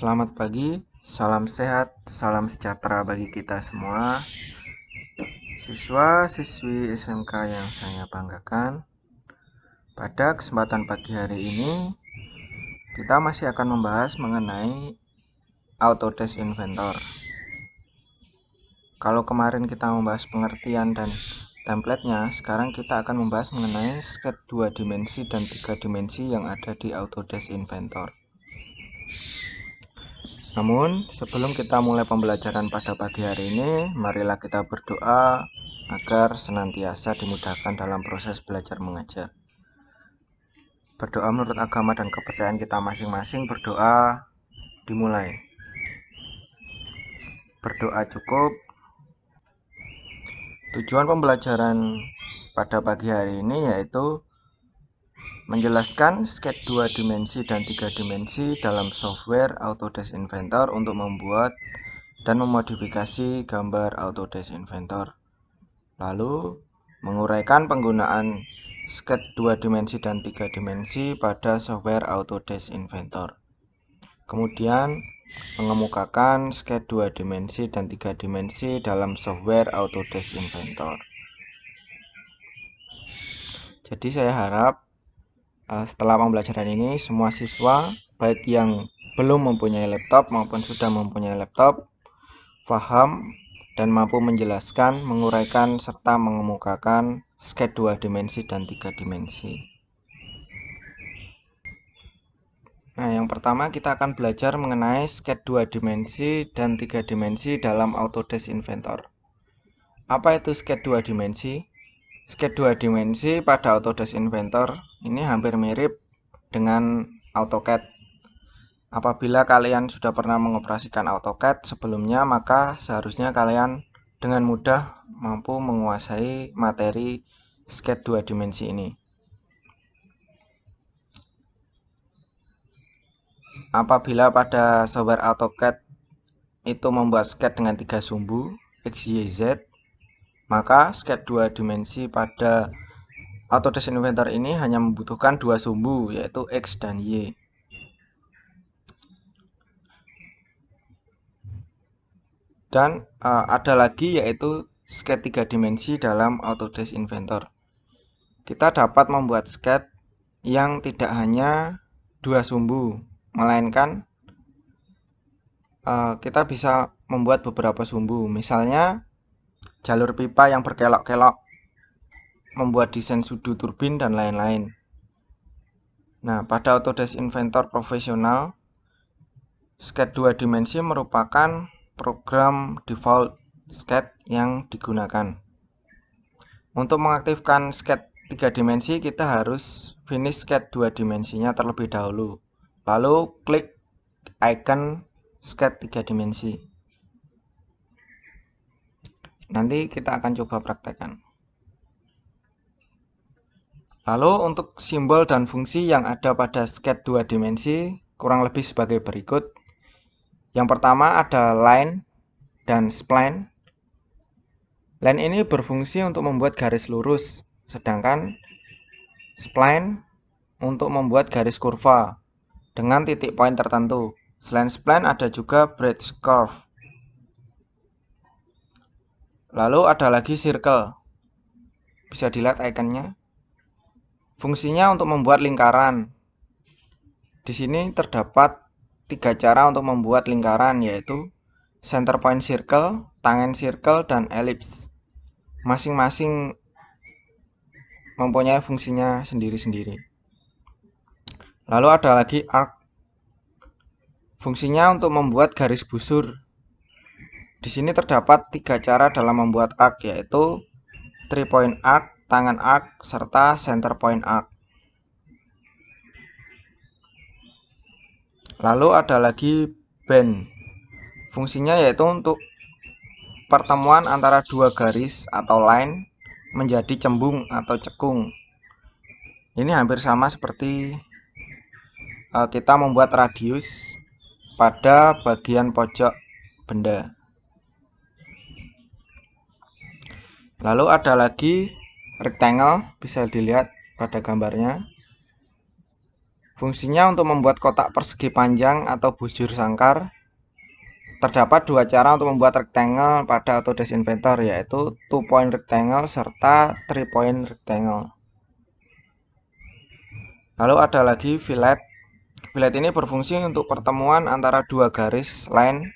Selamat pagi, salam sehat, salam sejahtera bagi kita semua. Siswa-siswi SMK yang saya banggakan, pada kesempatan pagi hari ini kita masih akan membahas mengenai Autodesk Inventor. Kalau kemarin kita membahas pengertian dan template-nya, sekarang kita akan membahas mengenai sketch 2 dimensi dan 3 dimensi yang ada di Autodesk Inventor. Namun, sebelum kita mulai pembelajaran pada pagi hari ini, marilah kita berdoa agar senantiasa dimudahkan dalam proses belajar mengajar. Berdoa menurut agama dan kepercayaan kita masing-masing, berdoa dimulai. Berdoa cukup. Tujuan pembelajaran pada pagi hari ini yaitu menjelaskan sketch 2 dimensi dan 3 dimensi dalam software Autodesk Inventor untuk membuat dan memodifikasi gambar Autodesk Inventor. Lalu, menguraikan penggunaan sketch 2 dimensi dan 3 dimensi pada software Autodesk Inventor. Kemudian, mengemukakan sketch 2 dimensi dan 3 dimensi dalam software Autodesk Inventor. Jadi saya harap setelah pembelajaran ini semua siswa, baik yang belum mempunyai laptop maupun sudah mempunyai laptop, paham dan mampu menjelaskan, menguraikan, serta mengemukakan sketch 2 dimensi dan 3 dimensi. Nah, yang pertama kita akan belajar mengenai sketch 2 dimensi dan 3 dimensi dalam Autodesk Inventor. Apa itu sketch 2 dimensi? Sketch 2 dimensi pada Autodesk Inventor ini hampir mirip dengan AutoCAD. Apabila kalian sudah pernah mengoperasikan AutoCAD sebelumnya, maka seharusnya kalian dengan mudah mampu menguasai materi sketch 2 dimensi ini. Apabila pada software AutoCAD itu membuat sketch dengan 3 sumbu X, Y, Z, maka sketch 2 dimensi pada Autodesk Inventor ini hanya membutuhkan 2 sumbu, yaitu X dan Y. Dan ada lagi yaitu sketch 3 dimensi dalam Autodesk Inventor. Kita dapat membuat sketch yang tidak hanya 2 sumbu, melainkan kita bisa membuat beberapa sumbu. Misalnya jalur pipa yang berkelok-kelok, membuat desain sudut turbin, dan lain-lain. Nah, pada Autodesk Inventor profesional, sketch 2 dimensi merupakan program default sketch yang digunakan. Untuk mengaktifkan sketch 3 dimensi, kita harus finish sketch 2 dimensinya terlebih dahulu. Lalu klik icon sketch 3 dimensi. Nanti kita akan coba praktekkan. Lalu untuk simbol dan fungsi yang ada pada sketch 2 dimensi kurang lebih sebagai berikut. Yang pertama ada line dan spline. Line ini berfungsi untuk membuat garis lurus, sedangkan spline untuk membuat garis kurva dengan titik poin tertentu. Selain spline ada juga bridge curve. Lalu ada lagi circle. Bisa dilihat ikonnya. Fungsinya untuk membuat lingkaran. Di sini terdapat 3 cara untuk membuat lingkaran, yaitu center point circle, tangent circle, dan ellipse. Masing-masing mempunyai fungsinya sendiri-sendiri. Lalu ada lagi arc. Fungsinya untuk membuat garis busur. Di sini terdapat 3 cara dalam membuat arc, yaitu 3 point arc, tangan arc, serta center point arc. Lalu ada lagi bend. Fungsinya yaitu untuk pertemuan antara 2 garis atau line menjadi cembung atau cekung. Ini hampir sama seperti kita membuat radius pada bagian pojok benda. Lalu ada lagi rectangle, bisa dilihat pada gambarnya. Fungsinya untuk membuat kotak persegi panjang atau bujur sangkar. Terdapat dua cara untuk membuat rectangle pada Autodesk Inventor, yaitu 2-point rectangle serta 3-point rectangle. Lalu ada lagi fillet. Fillet ini berfungsi untuk pertemuan antara dua garis line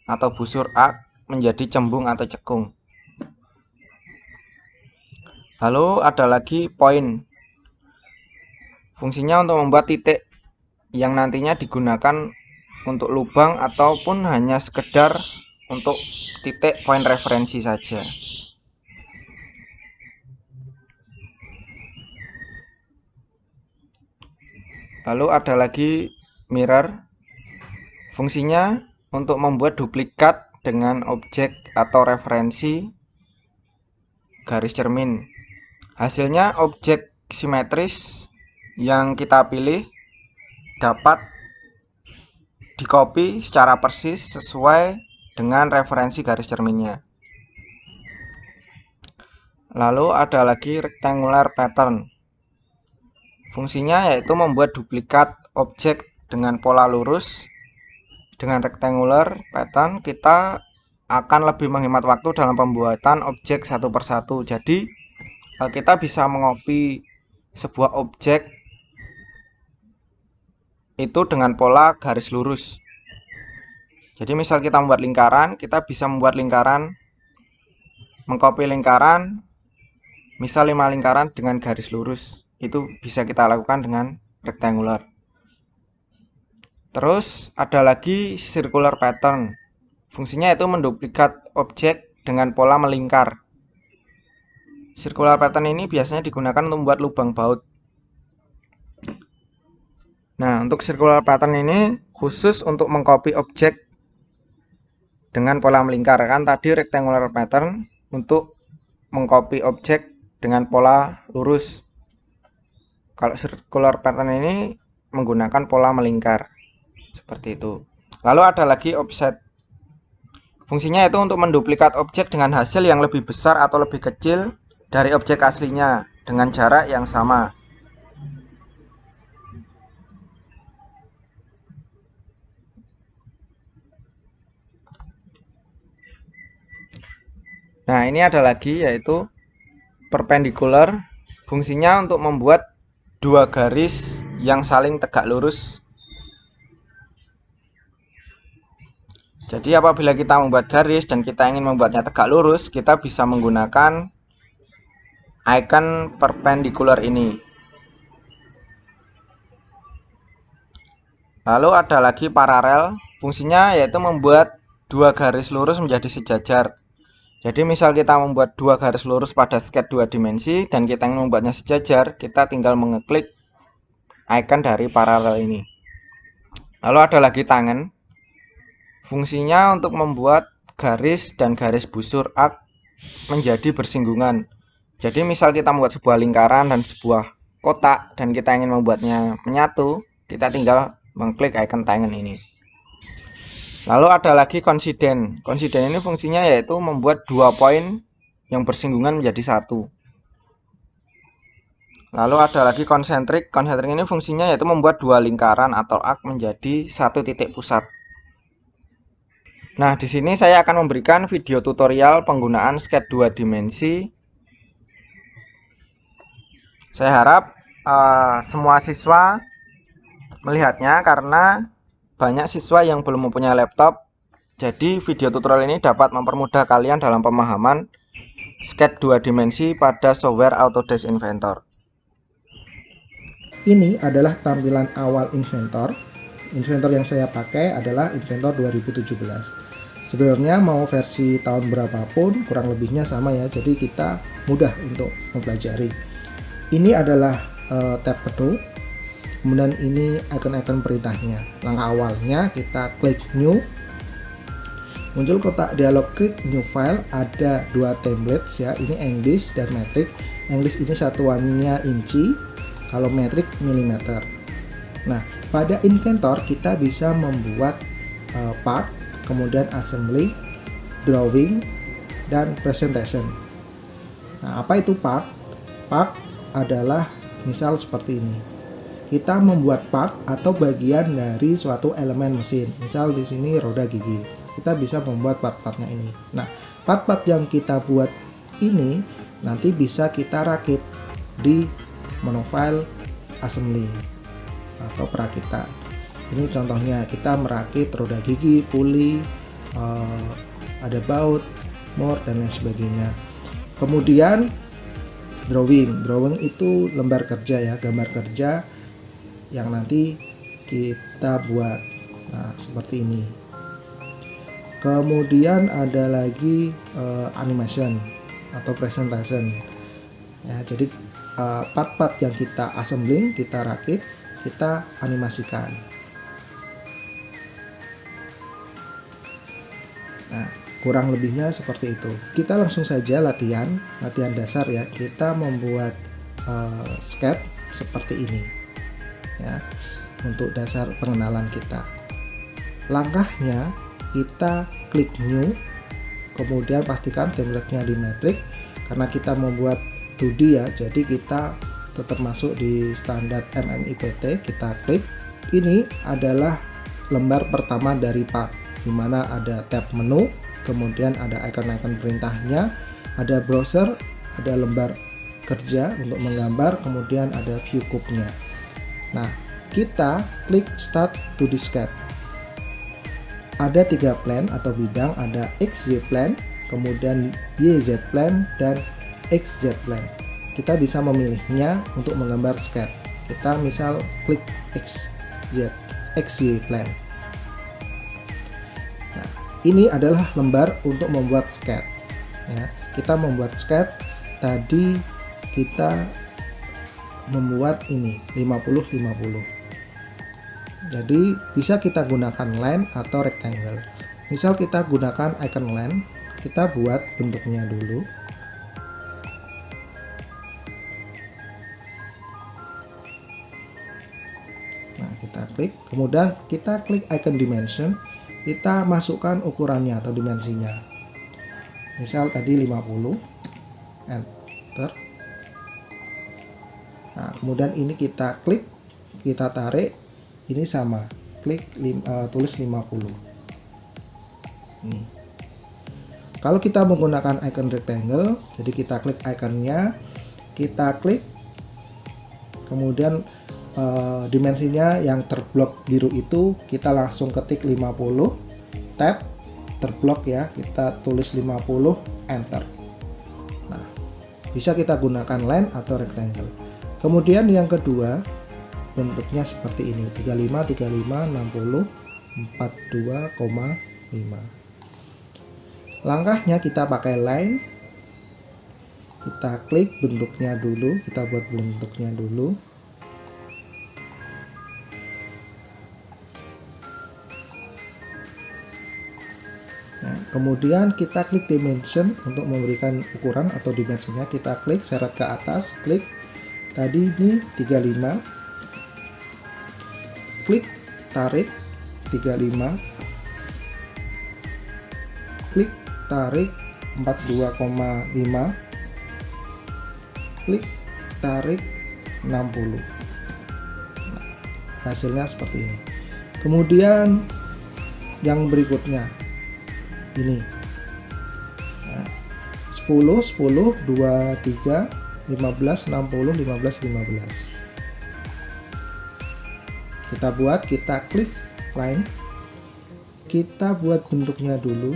atau busur arc menjadi cembung atau cekung. Lalu ada lagi point. Fungsinya untuk membuat titik yang nantinya digunakan untuk lubang ataupun hanya sekedar untuk titik poin referensi saja. Lalu ada lagi mirror. Fungsinya untuk membuat duplikat dengan objek atau referensi garis cermin. Hasilnya objek simetris yang kita pilih dapat di-copy secara persis sesuai dengan referensi garis cerminnya. Lalu ada lagi rectangular pattern. Fungsinya yaitu membuat duplikat objek dengan pola lurus. Dengan rectangular pattern kita akan lebih menghemat waktu dalam pembuatan objek satu persatu. Jadi kita bisa mengcopy sebuah objek itu dengan pola garis lurus. Jadi misal kita membuat lingkaran, kita bisa membuat lingkaran, mengcopy lingkaran, misal 5 lingkaran dengan garis lurus. Itu bisa kita lakukan dengan rectangular. Terus ada lagi circular pattern. Fungsinya itu menduplikat objek dengan pola melingkar. Circular pattern ini biasanya digunakan untuk membuat lubang baut. Nah, untuk circular pattern ini khusus untuk mengcopy objek dengan pola melingkar. Kan tadi rectangular pattern untuk mengcopy objek dengan pola lurus. Kalau circular pattern ini menggunakan pola melingkar. Seperti itu. Lalu ada lagi offset. Fungsinya itu untuk menduplikat objek dengan hasil yang lebih besar atau lebih kecil dari objek aslinya dengan jarak yang sama. Nah, ini ada lagi yaitu perpendicular. Fungsinya untuk membuat dua garis yang saling tegak lurus. Jadi apabila kita membuat garis dan kita ingin membuatnya tegak lurus, kita bisa menggunakan icon perpendicular ini. Lalu ada lagi paralel. Fungsinya yaitu membuat dua garis lurus menjadi sejajar. Jadi misal kita membuat dua garis lurus pada sketch 2 dimensi dan kita ingin membuatnya sejajar, kita tinggal mengeklik icon dari paralel ini. Lalu ada lagi tangen. Fungsinya untuk membuat garis dan garis busur arc menjadi bersinggungan. Jadi misal kita membuat sebuah lingkaran dan sebuah kotak dan kita ingin membuatnya menyatu, kita tinggal mengklik icon tangen ini. Lalu ada lagi coincident. Coincident ini fungsinya yaitu membuat dua poin yang bersinggungan menjadi satu. Lalu ada lagi concentric. Concentric ini fungsinya yaitu membuat dua lingkaran atau arc menjadi satu titik pusat. Nah, di sini saya akan memberikan video tutorial penggunaan sketch 2 dimensi. Saya harap semua siswa melihatnya karena banyak siswa yang belum mempunyai laptop. Jadi video tutorial ini dapat mempermudah kalian dalam pemahaman sketch 2 dimensi pada software Autodesk Inventor. Ini adalah tampilan awal Inventor. Inventor yang saya pakai adalah Inventor 2017. Sebenarnya mau versi tahun berapapun kurang lebihnya sama ya, jadi kita mudah untuk mempelajari. Ini adalah tab menu, kemudian ini icon-icon perintahnya. Langkah awalnya kita klik new, muncul kotak dialog create new file. Ada dua templates ya, ini English dan metric. English ini satuannya inci, kalau metric milimeter. Nah, pada Inventor kita bisa membuat part, kemudian assembly, drawing, dan presentation. Nah, apa itu part? Part adalah misal seperti ini. kita membuat part atau bagian dari suatu elemen mesin. Misal di sini roda gigi, kita bisa membuat part-partnya ini. Nah, part-part yang kita buat ini nanti bisa kita rakit di monofile assembly atau perakitan. Ini contohnya, kita merakit roda gigi, puli, ada baut, mor, dan lain sebagainya. Kemudian drawing itu lembar kerja ya, gambar kerja yang nanti kita buat. Nah, seperti ini. Kemudian ada lagi animation atau presentation ya, jadi part-part yang kita assembling, kita rakit, kita animasikan. Nah, kurang lebihnya seperti itu. Kita langsung saja latihan dasar ya. Kita membuat sketch seperti ini ya, untuk dasar pengenalan kita. Langkahnya, kita klik new, kemudian pastikan template-nya di matrix, karena kita membuat 2D ya, jadi kita tetap masuk di standar MMIPT. Kita klik. Ini adalah lembar pertama dari part, dimana ada tab menu, kemudian ada icon-icon perintahnya, ada browser, ada lembar kerja untuk menggambar, kemudian ada view cube-nya. Nah, kita klik start to the sketch. Ada 3 plan atau bidang, ada XY plan, kemudian YZ plan, dan XZ plan. Kita bisa memilihnya untuk menggambar sketch. Kita misal klik XY plan. Ini adalah lembar untuk membuat sketch ya. Kita membuat sketch tadi, kita membuat ini 50-50. Jadi bisa kita gunakan line atau rectangle. Misal kita gunakan icon line, kita buat bentuknya dulu. Nah, kita klik, kemudian kita klik icon dimension. Kita masukkan ukurannya atau dimensinya. Misal tadi 50, enter. Nah, kemudian ini kita klik, kita tarik, ini sama, klik tulis 50. Nih. Kalau kita menggunakan icon rectangle, jadi kita klik iconnya, kita klik, kemudian dimensinya yang terblok biru itu kita langsung ketik 50, tab terblok ya, kita tulis 50, enter. Nah, bisa kita gunakan line atau rectangle. Kemudian yang kedua, bentuknya seperti ini, 35, 35, 60, 42,5. Langkahnya kita pakai line, kita klik bentuknya dulu, kita buat bentuknya dulu. Nah, kemudian kita klik dimension untuk memberikan ukuran atau dimensinya. Kita klik, seret ke atas, klik tadi ini 35, klik tarik 35, klik tarik 42,5, klik tarik 60. Nah, hasilnya seperti ini. Kemudian yang berikutnya ini nah, 10, 10, 23, 15, 60, 15, 15. Kita buat, kita klik line, kita buat bentuknya dulu.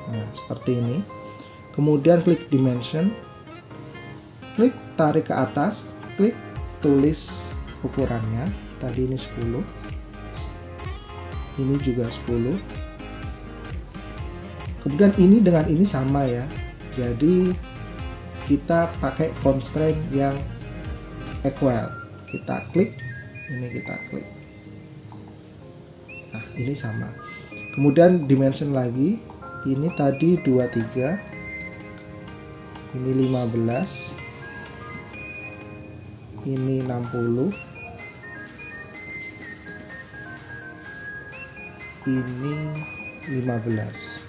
Nah, seperti ini. Kemudian klik dimension, klik tarik ke atas, klik tulis ukurannya. Tadi ini 10, ini juga 10. Kemudian ini dengan ini sama ya, jadi kita pakai constraint yang equal. Kita klik, ini kita klik. Nah, ini sama. Kemudian dimension lagi, ini tadi 23, ini 15, ini 60, ini 15.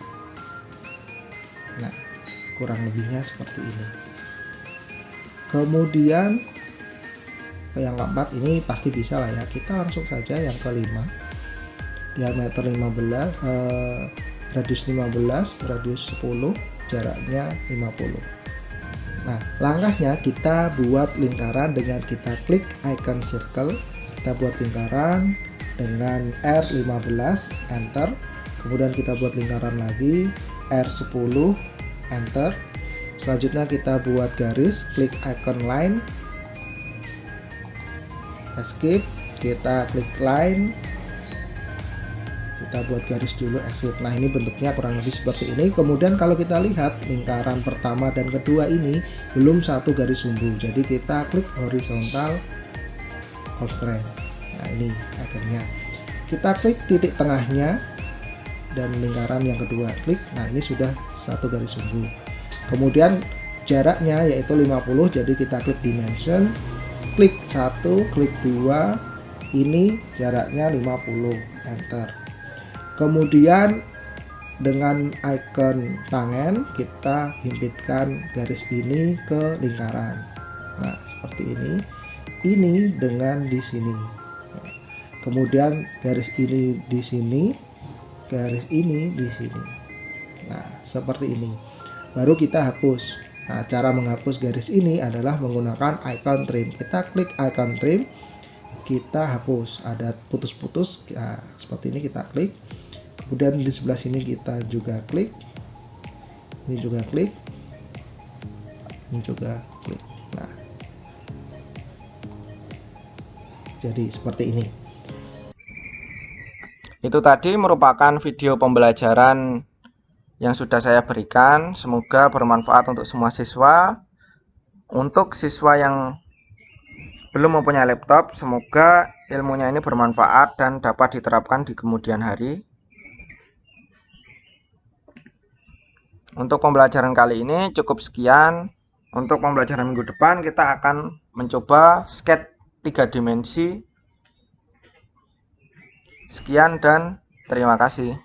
kurang lebihnya seperti ini. Kemudian yang keempat ini pasti bisa lah ya, kita langsung saja yang kelima, diameter 15, radius 15, radius 10, jaraknya 50. Nah, langkahnya kita buat lingkaran dengan kita klik icon circle, kita buat lingkaran dengan R15, enter. Kemudian kita buat lingkaran lagi, R10, enter. Selanjutnya kita buat garis, klik icon line, escape, kita klik line, kita buat garis dulu, escape. Nah, ini bentuknya kurang lebih seperti ini. Kemudian kalau kita lihat lingkaran pertama dan kedua ini belum satu garis sumbu, jadi kita klik horizontal constraint. Nah, ini akhirnya kita klik titik tengahnya dan lingkaran yang kedua klik. Nah, ini sudah satu garis sumbu. Kemudian jaraknya yaitu 50, jadi kita klik dimension, klik 1, klik 2, ini jaraknya 50, enter. Kemudian dengan icon tangan kita himpitkan garis ini ke lingkaran. Nah, seperti ini. Ini dengan di sini. Kemudian garis ini di sini, garis ini di sini. Nah, seperti ini. Baru kita hapus. Nah, cara menghapus garis ini adalah menggunakan icon trim. Kita klik icon trim, kita hapus. Ada putus-putus, nah, seperti ini kita klik. Kemudian di sebelah sini kita juga klik, ini juga klik, ini juga klik. Nah, jadi seperti ini. Itu tadi merupakan video pembelajaran yang sudah saya berikan. Semoga bermanfaat untuk semua siswa. Untuk siswa yang belum mempunyai laptop, semoga ilmunya ini bermanfaat dan dapat diterapkan di kemudian hari. Untuk pembelajaran kali ini cukup sekian. Untuk pembelajaran minggu depan kita akan mencoba sketch 3 dimensi. Sekian dan terima kasih.